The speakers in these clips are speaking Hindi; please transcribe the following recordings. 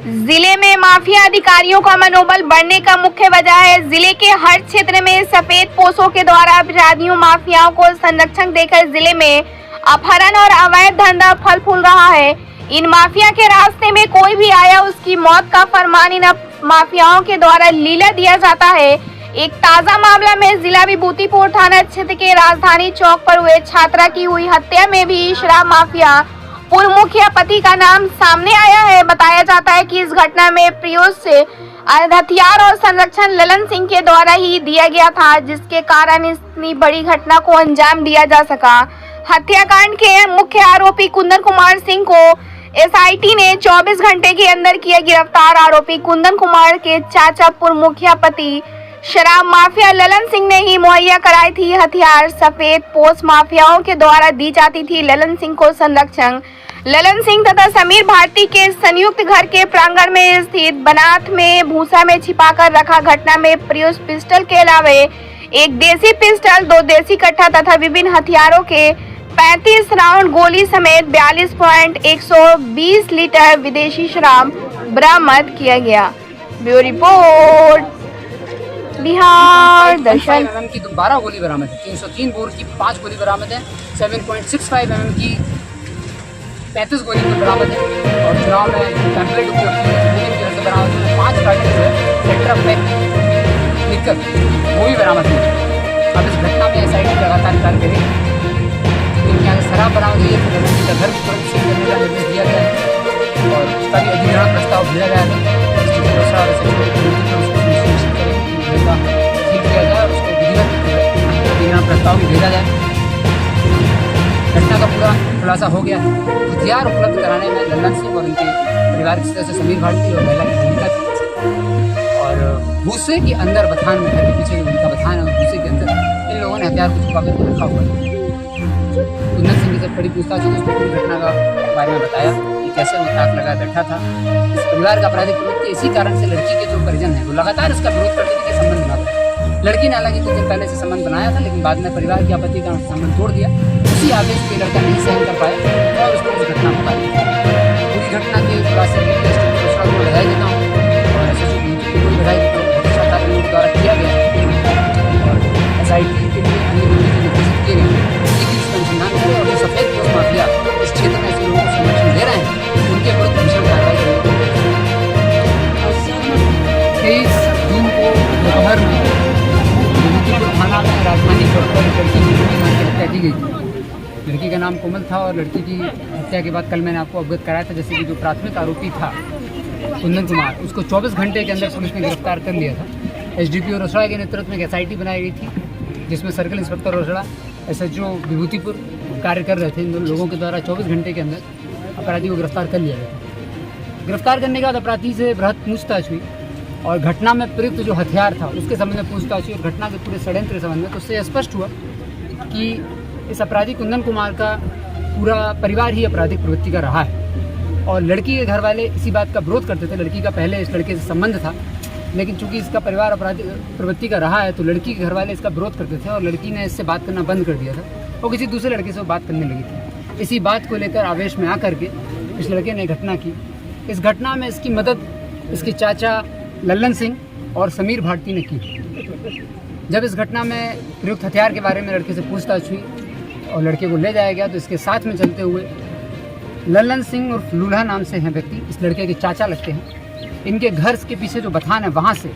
जिले में माफिया अधिकारियों का मनोबल बढ़ने का मुख्य वजह है। जिले के हर क्षेत्र में सफेद पोशों के द्वारा अपराधियों माफियाओं को संरक्षण देकर जिले में अपहरण और अवैध धंधा फल फूल रहा है। इन माफिया के रास्ते में कोई भी आया उसकी मौत का फरमान इन माफियाओं के द्वारा लीला दिया जाता है। एक ताजा मामला में जिला विभूतिपुर थाना क्षेत्र के राजधानी चौक पर हुए छात्रा की हुई हत्या में भी शराब माफिया पूर्व मुखिया पति का नाम सामने आया है। बताया जाता है कि इस घटना में प्रयोग से हथियार और संरक्षण ललन सिंह के द्वारा ही दिया गया था, जिसके कारण इतनी बड़ी घटना को अंजाम दिया जा सका। हत्याकांड के मुख्य आरोपी कुंदन कुमार सिंह को एसआईटी ने 24 घंटे के अंदर किया गिरफ्तार। आरोपी कुंदन कुमार के चाचा पूर्व मुखिया पति शराब माफिया ललन सिंह ने ही मुहैया कराई थी हथियार। सफेद पोश माफियाओं के द्वारा दी जाती थी ललन सिंह को संरक्षण। ललन सिंह तथा समीर भारती के संयुक्त घर के प्रांगण में स्थित बनाथ में भूसा में छिपाकर रखा। घटना में प्रयुक्त पिस्टल के अलावे एक देसी पिस्टल, 2 देसी कट्टा तथा विभिन्न हथियारों के 35 राउंड गोली समेत 42.120 लीटर विदेशी शराब बरामद किया गया। ब्यूरो रिपोर्ट बिहार दर्शन। mm की 12 गोली बरामद है, 303 बोर की 5 गोली बरामद है, 7.65 mm की 35 गोली बरामद है और चुनाव में पैम्पलेट उपयोग की बरामद है। 5 कार्टन जो है टेट्रा पैक लिखकर वो भी बरामद है। अब इस घटना में एसआईटी लगातार कार्य करेगी। इनके यहाँ शराब बरामद हुई है तो उनका घर तुरंत सील करने का निर्देश दिया गया है और उसका भी अधिग्रहण प्रस्ताव भेजा गया है। प्रस्ताव भी भेजा जाए। घटना का पूरा खुलासा हो गया है। हथियार उपलब्ध कराने में ललन सिंह और उनके परिवार के सदस्य समीर भारती और महिला की भूमिका थी और भूसे के अंदर बथान में घर के पीछे उनका बथान है और भूसे के अंदर इन लोगों ने हथियार को छुपा कर रखा हुआ है। कुंदन सिंह से बड़ी पूछताछ हुई, उसने पूरी घटना का बारे में बताया कि कैसे वो ताक लगा बैठा था। इस परिवार का आपराधिक प्रवृत्ति इसी कारण से लड़की के जो परिजन हैं वो लगातार इसका विरोध करते थे कि संबंध बना। लड़की ने हालांकि कुछ दिन पहले से संबंध बनाया था, लेकिन बाद में परिवार की आपत्ति का संबंध तोड़ दिया। उसी आदेश पे लड़का नहीं सहन कर पाया और उसने उस घटना को पाई। पूरी घटना के खुलासे के लिए दूसरा को बधाई देता हूँ और एसएसपी को बधाई देता हूँ। बहुत सारा लोगों द्वारा किया गया और एसआईटी के लिए अन्य लोगों के निर्देशित किए गए लेकिन इसका अनुसंधान करें और जो सफेद पोश माफिया इस क्षेत्र में ऐसे लोगों को संरक्षण दे रहे हैं उनके विरुद्ध भीषण कार्रवाई करें। 23 जून को दोपहर में थाना में राजधानी चौक पर लड़की की हत्या की गई थी। लड़की का नाम कोमल था और लड़की की हत्या के बाद कल मैंने आपको अवगत कराया था जैसे कि जो प्राथमिक आरोपी था कुंदन कुमार, उसको 24 घंटे के अंदर पुलिस ने गिरफ्तार कर लिया था। एसडीपीओ रोसड़ा के नेतृत्व में एक एसआईटी बनाई गई थी जिसमें circle inspector Rosera, SHO Vibhutipur कार्य कर रहे थे। इन लोगों के द्वारा 24 घंटे के अंदर अपराधी को गिरफ्तार कर लिया गया। गिरफ्तार करने के बाद अपराधी से बृहद पूछताछ हुई और घटना में प्रयुक्त जो हथियार था उसके संबंध में पूछताछ हुई और घटना के पूरे षड्यंत्र के संबंध में तो उससे स्पष्ट हुआ कि इस अपराधी कुंदन कुमार का पूरा परिवार ही आपराधिक प्रवृत्ति का रहा है और लड़की के घर वाले इसी बात का विरोध करते थे। लड़की का पहले इस लड़के से संबंध था, लेकिन चूंकि इसका परिवार आपराधिक प्रवृत्ति का रहा है तो लड़की के घर वाले इसका विरोध करते थे और लड़की ने इससे बात करना बंद कर दिया था और किसी दूसरे लड़के से बात करने लगी थी। इसी बात को लेकर आवेश में आकर के इस लड़के ने घटना की। इस घटना में इसकी मदद इसके चाचा ललन सिंह और समीर भारती ने की। जब इस घटना में प्रयुक्त हथियार के बारे में लड़के से पूछताछ हुई और लड़के को ले जाया गया तो इसके साथ में चलते हुए ललन सिंह और लूल्हा नाम से हैं व्यक्ति, इस लड़के के चाचा लगते हैं। इनके घर के पीछे जो बथान है वहाँ से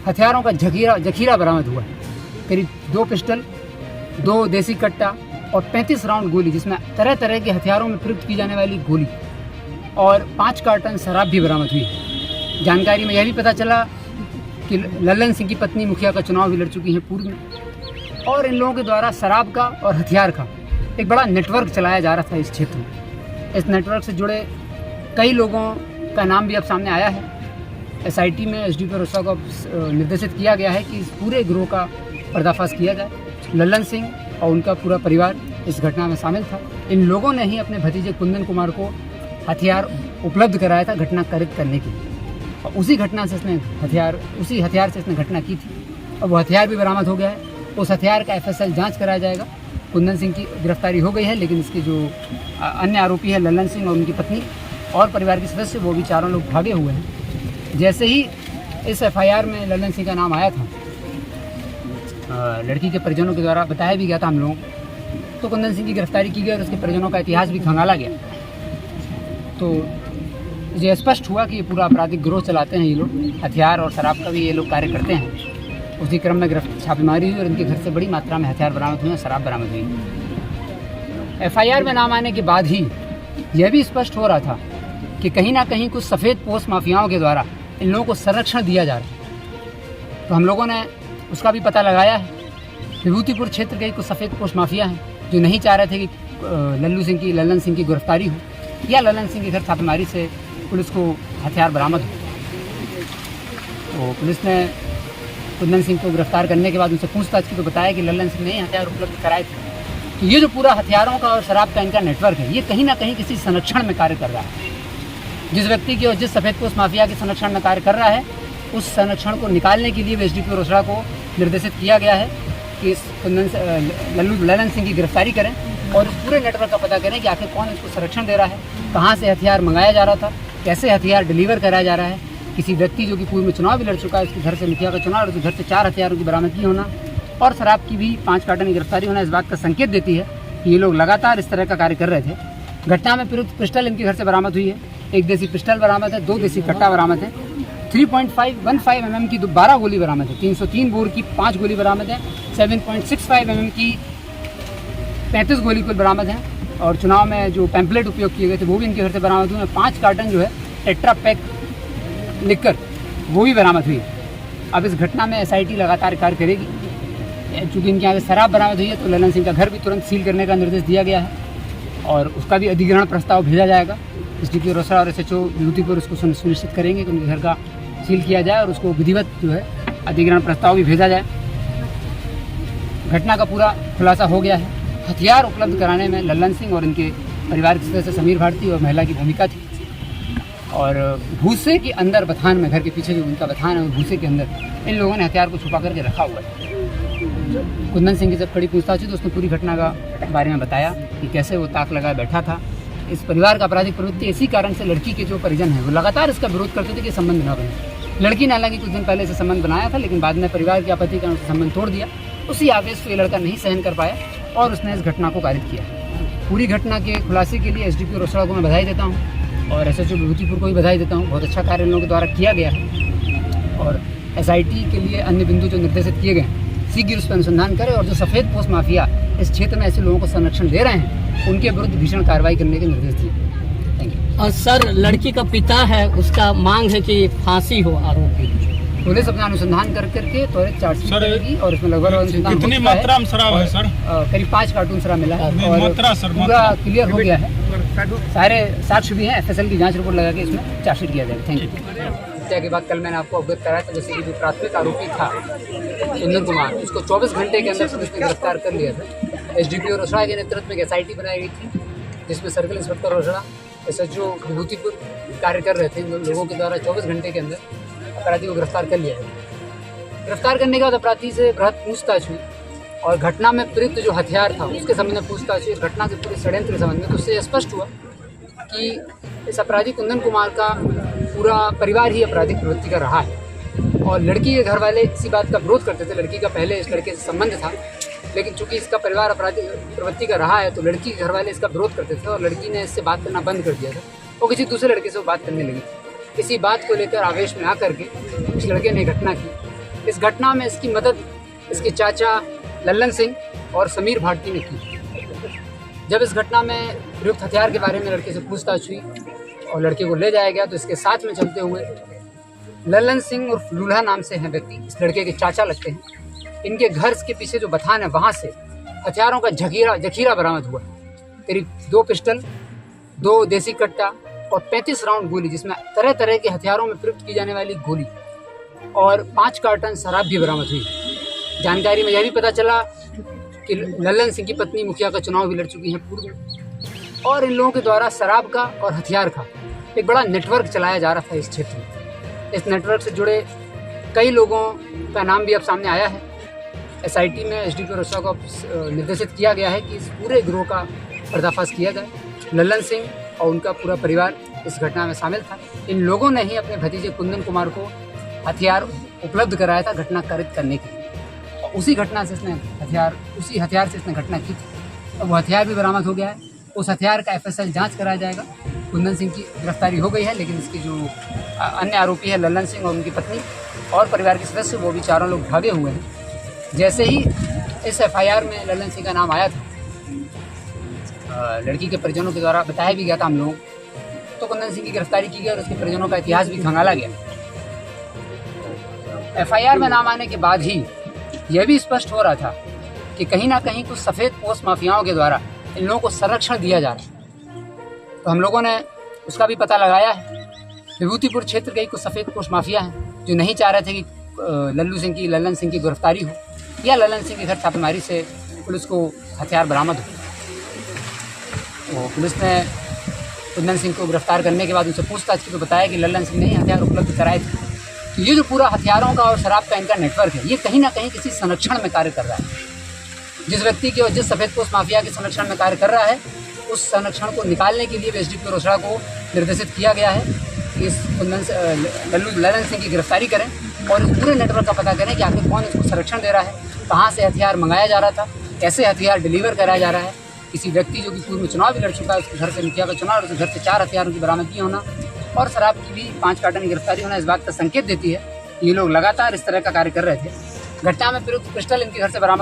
हथियारों का जखीरा बरामद हुआ है। करीब 2 पिस्टल, 2 देसी कट्टा और 35 राउंड गोली जिसमें तरह तरह के हथियारों में प्रयुक्त की जाने वाली गोली और 5 कार्टन शराब भी बरामद हुई। जानकारी में यह भी पता चला कि ललन सिंह की पत्नी मुखिया का चुनाव भी लड़ चुकी हैं पूर्व में और इन लोगों के द्वारा शराब का और हथियार का एक बड़ा नेटवर्क चलाया जा रहा था इस क्षेत्र में। इस नेटवर्क से जुड़े कई लोगों का नाम भी अब सामने आया है। एसआईटी में एसडीपीओ रोसड़ा को निर्देशित किया गया है कि इस पूरे गिरोह का पर्दाफाश किया जाए। ललन सिंह और उनका पूरा परिवार इस घटना में शामिल था। इन लोगों ने ही अपने भतीजे कुंदन कुमार को हथियार उपलब्ध कराया था घटना कारित करने के लिए और उसी हथियार से इसने घटना की थी और वो हथियार भी बरामद हो गया है। उस हथियार का एफएसएल जांच कराया जाएगा। कुंदन सिंह की गिरफ्तारी हो गई है, लेकिन इसके जो अन्य आरोपी है ललन सिंह और उनकी पत्नी और परिवार के सदस्य वो भी चारों लोग भागे हुए हैं। जैसे ही इस FIR में लल्लन सिंह का नाम आया था, लड़की के परिजनों के द्वारा बताया भी गया था हम लोगों को, तो कुंदन सिंह की गिरफ्तारी की गई और उसके परिजनों का इतिहास भी खंगाला गया। तो ये स्पष्ट हुआ कि ये पूरा आपराधिक गिरोह चलाते हैं ये लोग, हथियार और शराब का भी ये लोग कार्य करते हैं। उसी क्रम में छापेमारी हुई और इनके घर से बड़ी मात्रा में हथियार बरामद हुए और शराब बरामद हुई। FIR में नाम आने के बाद ही यह भी स्पष्ट हो रहा था कि कहीं ना कहीं कुछ सफ़ेद पोस्ट माफियाओं के द्वारा इन लोगों को संरक्षण दिया जा रहा है। तो हम लोगों ने उसका भी पता लगाया है। विभूतिपुर क्षेत्र के कुछ सफ़ेद पोस्ट माफिया हैं जो नहीं चाह रहे थे कि लल्लन सिंह की गिरफ्तारी हो या लल्लन सिंह के घर छापेमारी से पुलिस को हथियार बरामद हो। तो पुलिस ने कुंदन सिंह को गिरफ्तार करने के बाद उनसे पूछताछ की तो बताया कि लल्लन सिंह ने हथियार उपलब्ध कराए थे। तो ये जो पूरा हथियारों का और शराब का इनका नेटवर्क है, ये कहीं ना कहीं किसी संरक्षण में कार्य कर रहा है। जिस व्यक्ति की और जिस सफ़ेद पोस्ट माफिया के संरक्षण में कार्य कर रहा है, उस संरक्षण को निकालने के लिए SDPO रोसड़ा को निर्देशित किया गया है कि इस लल्लन सिंह की गिरफ्तारी करें और इस पूरे नेटवर्क का पता करें कि आखिर कौन इसको संरक्षण दे रहा है, कहाँ से हथियार मंगाया जा रहा था, कैसे हथियार डिलीवर कराया जा रहा है। किसी व्यक्ति जो कि पूर्व में चुनाव भी लड़ चुका है, उसके घर से मुखिया का चुनाव और उसके घर से 4 हथियारों की बरामदगी होना और शराब की भी 5 कार्टन की गिरफ्तारी होना इस बात का संकेत देती है कि ये लोग लगातार इस तरह का कार्य कर रहे थे। घटना में प्रयुक्त पिस्टल इनके घर से बरामद हुई है। 1 देसी पिस्टल बरामद है, 2 देसी कट्टा बरामद है, 3.515 mm की 12 गोली बरामद है, 303 बोर की 5 गोली बरामद है, 7.65 mm की 35 गोली कुल बरामद है और चुनाव में जो पैम्पलेट उपयोग किए गए थे वो भी इनके घर से बरामद हुए हैं। 5 कार्टन जो है टेट्रा पैक लिखकर वो भी बरामद हुई। अब इस घटना में SIT लगातार कार्य करेगी। चूँकि इनके यहाँ से शराब बरामद हुई है तो लल्लन सिंह का घर भी तुरंत सील करने का निर्देश दिया गया है और उसका भी अधिग्रहण प्रस्ताव भेजा जाएगा। SDPO रोसड़ा और SHO विभूतिपुर उसको सुनिश्चित करेंगे कि उनके घर का सील किया जाए और उसको विधिवत जो है अधिग्रहण प्रस्ताव भी भेजा जाए। घटना का पूरा खुलासा हो गया है। हथियार उपलब्ध कराने में लल्लन सिंह और इनके परिवार के सदस्य समीर भारती और महिला की भूमिका थी और भूसे के अंदर बथान में, घर के पीछे जो उनका बथान है उस भूसे के अंदर इन लोगों ने हथियार को छुपा करके रखा हुआ है। कुंदन सिंह की जब कड़ी पूछताछ हुई तो उसने पूरी घटना का बारे में बताया कि कैसे वो ताक लगाए बैठा था। इस परिवार का आपराधिक प्रवृत्ति इसी कारण से लड़की के जो परिजन हैं वो लगातार इसका विरोध करते थे कि संबंध न बने। लड़की ने हालांकि कुछ दिन पहले से संबंध बनाया था लेकिन बाद में परिवार की आपत्ति के अनुसार संबंध तोड़ दिया। उसी आवेश को ये लड़का नहीं सहन कर पाया और उसने इस घटना को पारित किया। पूरी घटना के खुलासे के लिए SDPO रोसड़ा को मैं बधाई देता हूँ और SHO विभूतिपुर को भी बधाई देता हूँ। बहुत अच्छा कार्य इन लोगों के द्वारा किया गया है और SIT के लिए अन्य बिंदु जो निर्देशित किए गए शीघ्र उस पर अनुसंधान करें और जो सफ़ेद पोस्ट माफिया इस क्षेत्र में ऐसे लोगों को संरक्षण दे रहे हैं उनके विरुद्ध भीषण कार्रवाई करने के निर्देश दिए। Thank you. और सर, लड़की का पिता है, उसका मांग है कि फांसी हो आरोपी। पुलिस अपना अनुसंधान करके त्वरित चार्जशीट करेगी और उसमें लगभग कितनी मात्रा में शराब है सर? करीब 5 कार्टून शराब मिला है और मात्रा सर पूरा क्लियर हो गया है। सारे साक्ष्य भी हैं। FSL की जांच रिपोर्ट लगा के इसमें चार्जशीट किया जाएगा। Thank you. हत्या के बाद कल मैंने आपको अवगत कराया था जैसे कि जो प्राथमिक आरोपी था कुंदन कुमार, उसको 24 घंटे के अंदर पुलिस ने गिरफ्तार कर लिया था। SDPO रोसड़ा के नेतृत्व में एक SIT बनाई गई थी जिसमें circle inspector Rosera, SHO Vibhutipur कार्य कर रहे थे। लोगों के द्वारा 24 घंटे के अंदर अपराधी को गिरफ्तार कर लिया गया। गिरफ्तार करने के बाद अपराधी से बृहद पूछताछ हुई और घटना में प्रयुक्त जो हथियार था उसके संबंध में पूछताछ हुई। घटना के पूरे षड्यंत्र के संबंध में तो उससे स्पष्ट हुआ कि इस अपराधी कुंदन कुमार का पूरा परिवार ही आपराधिक प्रवृत्ति का रहा है और लड़की के घर वाले इसी बात का विरोध करते थे। लड़की का पहले इस लड़के से संबंध था लेकिन चूंकि इसका परिवार अपराधिक प्रवृत्ति का रहा है तो लड़की के घर वाले इसका विरोध करते थे और लड़की ने इससे बात करना बंद कर दिया था और किसी दूसरे लड़के से वो बात करने लगी। इसी बात को लेकर आवेश में आकर के इस लड़के ने घटना की। इस घटना में इसकी मदद इसके चाचा लल्लन सिंह और समीर भारती ने की। जब इस घटना में प्रयुक्त हथियार के बारे में लड़के से पूछताछ हुई और लड़के को ले जाया गया तो इसके साथ में चलते हुए लल्लन सिंह और लूल्हा नाम से हैं व्यक्ति, इस लड़के के चाचा लगते हैं। इनके घर के पीछे जो बथान है वहाँ से हथियारों का जखीरा बरामद हुआ। करीब 2 पिस्टल, 2 देसी कट्टा और 35 राउंड गोली जिसमें तरह तरह के हथियारों में प्रयुक्त की जाने वाली गोली और 5 कार्टन शराब भी बरामद हुई। जानकारी में यह भी पता चला कि लल्लन सिंह की पत्नी मुखिया का चुनाव भी लड़ चुकी हैं पूर्व में और इन लोगों के द्वारा शराब का और हथियार का एक बड़ा नेटवर्क चलाया जा रहा था इस क्षेत्र में। इस नेटवर्क से जुड़े कई लोगों का नाम भी अब सामने आया है। SIT में SDPO रोसड़ा को निर्देशित किया गया है कि इस पूरे गिरोह का पर्दाफाश किया जाए। लल्लन सिंह और उनका पूरा परिवार इस घटना में शामिल था। इन लोगों ने ही अपने भतीजे कुंदन कुमार को हथियार उपलब्ध कराया था घटना कारित करने के लिए। और उसी हथियार से इसने घटना की थी। अब वो हथियार भी बरामद हो गया है। उस हथियार का FSL जांच कराया जाएगा। कुंदन सिंह की गिरफ्तारी हो गई है, लेकिन इसकी जो अन्य आरोपी है लल्लन सिंह और उनकी पत्नी और परिवार के सदस्य, वो भी चारों लोग भागे हुए हैं। जैसे ही इस FIR में लल्लन सिंह का नाम आया था, लड़की के परिजनों के द्वारा बताया भी गया था हम लोगों, तो कुंदन सिंह की गिरफ्तारी की गई और उसके परिजनों का इतिहास भी खंगाला गया। FIR में नाम आने के बाद ही यह भी स्पष्ट हो रहा था कि कहीं ना कहीं कुछ सफ़ेद पोस्ट माफियाओं के द्वारा इन लोगों को संरक्षण दिया जा रहा है। तो हम लोगों ने उसका भी पता लगाया है। विभूतिपुर क्षेत्र के कुछ सफ़ेद पोस्ट माफिया हैं जो नहीं चाह रहे थे कि लल्लन सिंह की गिरफ्तारी हो या लल्लन सिंह के घर छापेमारी से पुलिस को हथियार बरामद हो। तो पुलिस ने कुंदन सिंह को गिरफ्तार करने के बाद उनसे पूछताछ की तो बताया कि लल्लन सिंह ने ही हथियार उपलब्ध कराए थे। तो ये जो पूरा हथियारों का और शराब का इनका नेटवर्क है, ये कहीं ना कहीं किसी संरक्षण में कार्य कर रहा है। जिस व्यक्ति के और जिस सफ़ेद पोस्ट माफिया के संरक्षण में कार्य कर रहा है, उस संरक्षण को निकालने के लिए SDPO रोसड़ा को निर्देशित किया गया है कि इस लल्लन सिंह की गिरफ्तारी करें और इस पूरे नेटवर्क का पता करें कि आखिर कौन इसको संरक्षण दे रहा है, कहाँ से हथियार मंगाया जा रहा था, कैसे हथियार डिलीवर कराया जा रहा है। किसी व्यक्ति जो कि पूर्व में चुनाव भी लड़ चुका है, उसके घर से मुखिया का चुनाव और उसके घर से 4 हथियारों की बरामदगी होना और शराब की भी 5 कार्टन की गिरफ्तारी होना इस बात का संकेत देती है कि ये लोग लगातार इस तरह का कार्य कर रहे थे। घटना में प्रयुक्त पिस्टल इनके घर से बरामद